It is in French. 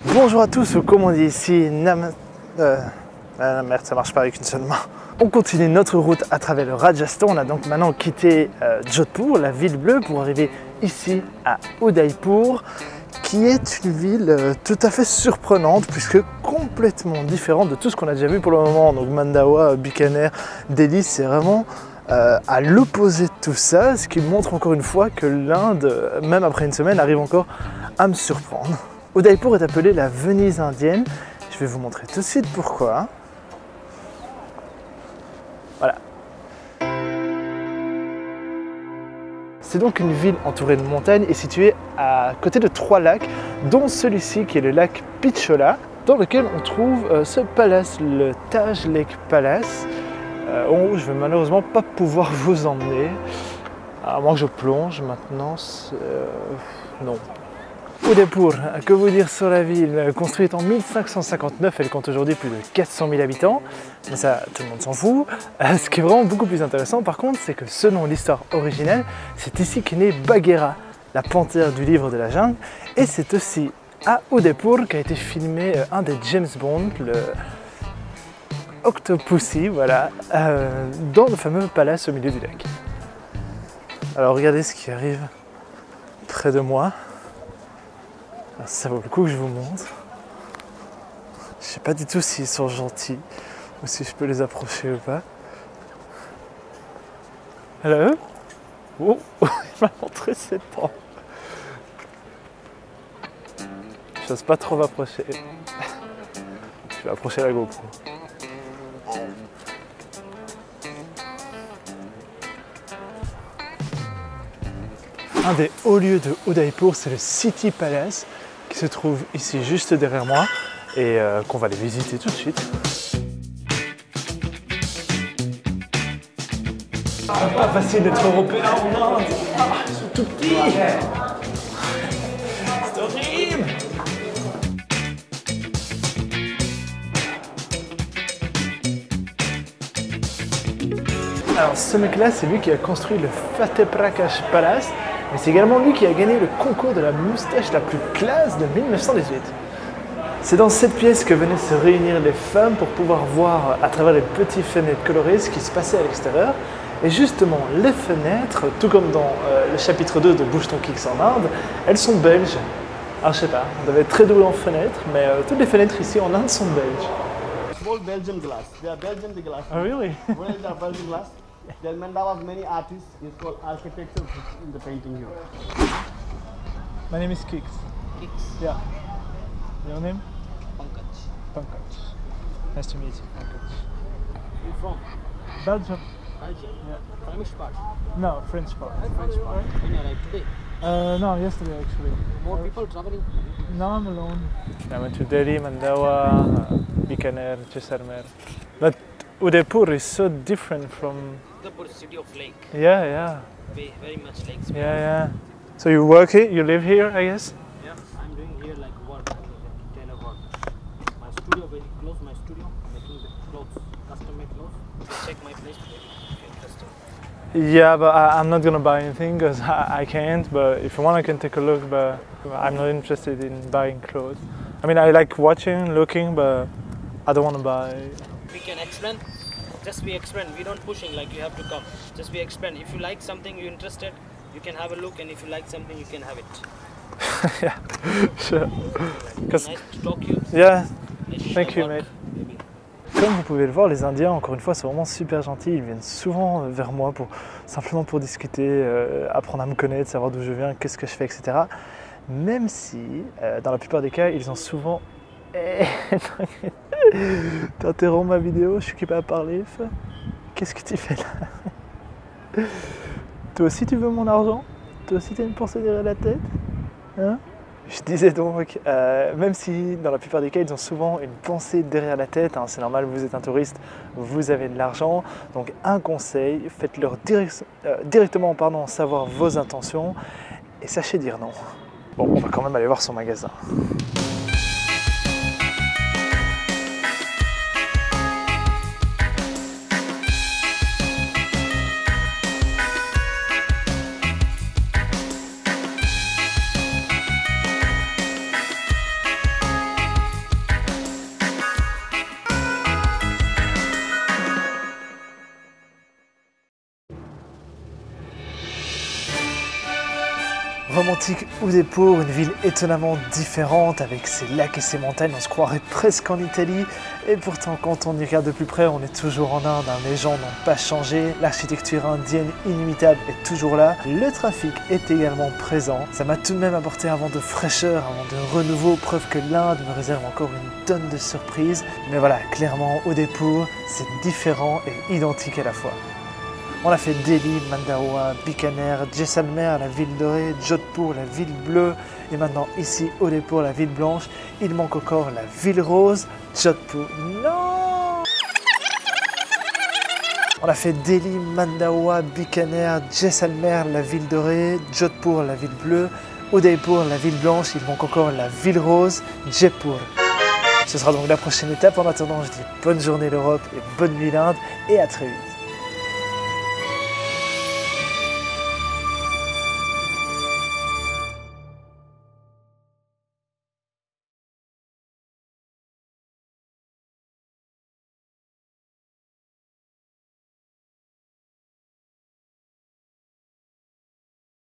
Bonjour à tous, ou comme on dit ici, merde, ça marche pas avec une seule main. On continue notre route à travers le Rajasthan. On a donc maintenant quitté Jodhpur, la ville bleue, pour arriver ici à Udaipur, qui est une ville tout à fait surprenante puisque complètement différente de tout ce qu'on a déjà vu pour le moment. Donc Mandawar, Bikaner, Delhi, c'est vraiment à l'opposé de tout ça, ce qui montre encore une fois que l'Inde, même après une semaine, arrive encore à me surprendre. Udaipur est appelée la Venise indienne. Je vais vous montrer tout de suite pourquoi. Voilà. C'est donc une ville entourée de montagnes et située à côté de 3 lacs, dont celui-ci qui est le lac Pichola, dans lequel on trouve ce palace, le Taj Lake Palace, où je vais malheureusement pas pouvoir vous emmener, à moins que je plonge maintenant. Non. Udaipur, que vous dire sur la ville? Construite en 1559, elle compte aujourd'hui plus de 400 000 habitants, mais ça, tout le monde s'en fout. Ce qui est vraiment beaucoup plus intéressant par contre, c'est que selon l'histoire originelle, c'est ici qu'est née Bagheera, la panthère du livre de la jungle, et c'est aussi à Udaipur qu'a été filmé un des James Bond, le Octopussy, voilà, dans le fameux palace au milieu du lac. Alors regardez ce qui arrive près de moi. Ça vaut le coup que je vous montre. Je sais pas du tout s'ils sont gentils ou si je peux les approcher ou pas. Hello? Oh, il m'a montré ses dents. J'ose pas trop m'approcher. Je vais approcher la GoPro. Un des hauts lieux de Udaipur, c'est le City Palace, qui se trouve ici juste derrière moi et qu'on va aller visiter tout de suite. C'est pas facile d'être européen en Inde. Ils sont tout petits. C'est horrible. Alors ce mec-là, c'est lui qui a construit le Fateh Prakash Palace. Mais c'est également lui qui a gagné le concours de la moustache la plus classe de 1918. C'est dans cette pièce que venaient se réunir les femmes pour pouvoir voir à travers les petites fenêtres colorées ce qui se passait à l'extérieur. Et justement, les fenêtres, tout comme dans le chapitre 2 de Bouge ton Kicks en Inde, elles sont belges. Alors je sais pas, on devait être très doué en fenêtres, mais toutes les fenêtres ici en Inde sont belges. Small Belgian glass. They are Belgian the glass. Oh really? Where is the Belgian glass? There Mandawar many artists is called architecture in the painting here. My name is Kicks. Kicks. Yeah. Your name? Pankaj. Pankaj. Nice to meet you, Pankaj. Where you from? Belgium? Belgium. Yeah. From which part? No, French part. French part. When you arrived today? No, yesterday actually. More people traveling? No, I'm alone. I went to Delhi, Mandawar, Bikaner, Jaisalmer. But Udaipur is so different from... Udaipur is city of lake. Yeah, yeah. Very much lakes. Yeah, yeah. So you work here, you live here, I guess? Yeah. I'm doing here like work, tailor work. My studio very close. My studio, making the clothes, custom made clothes. Check my place. If you're interested. Yeah, but I'm not gonna buy anything because I can't. But if you want, I can take a look. But I'm not interested in buying clothes. I mean, I like watching, looking, but I don't want to buy. We can explain. Just we explain. We don't pushing like you have to come. Just we explain. If you like something, you're interested, you can have a look, and if you like something, you can have it. Yeah, sure. Nice to talk to you. Yeah, Nice to thank you, work, mate. maybe. Comme vous pouvez le voir, les Indiens, encore une fois, sont vraiment super gentils. Ils viennent souvent vers moi simplement pour discuter, apprendre à me connaître, savoir d'où je viens, qu'est-ce que je fais, etc. Même si, dans la plupart des cas, ils ont souvent... T'interromps ma vidéo, je suis occupé à parler. Qu'est-ce que tu fais là? Toi aussi tu veux mon argent? Toi aussi tu as une pensée derrière la tête? Hein? Je disais donc, même si dans la plupart des cas ils ont souvent une pensée derrière la tête, hein, c'est normal, vous êtes un touriste, vous avez de l'argent, donc un conseil, faites-leur directement savoir vos intentions et sachez dire non. Bon, on va quand même aller voir son magasin. romantique Udaipur, une ville étonnamment différente avec ses lacs et ses montagnes, on se croirait presque en Italie. Et pourtant, quand on y regarde de plus près, on est toujours en Inde, les gens n'ont pas changé, l'architecture indienne inimitable est toujours là, le trafic est également présent. Ça m'a tout de même apporté un vent de fraîcheur, un vent de renouveau, preuve que l'Inde me réserve encore une tonne de surprises. Mais voilà, clairement, Udaipur, c'est différent et identique à la fois. On a fait Delhi, Mandalore, Bikaner, Jaisalmer, la ville dorée, Jodhpur, la ville bleue, et maintenant ici, Udaipur, la ville blanche. Il manque encore la ville rose, Jodhpur. Non! On a fait Delhi, Mandalore, Bikaner, Jaisalmer, la ville dorée, Jodhpur, la ville bleue, Udaipur, la ville blanche. Il manque encore la ville rose, Jaipur. Ce sera donc la prochaine étape. En attendant, je dis bonne journée l'Europe et bonne nuit l'Inde, et à très vite.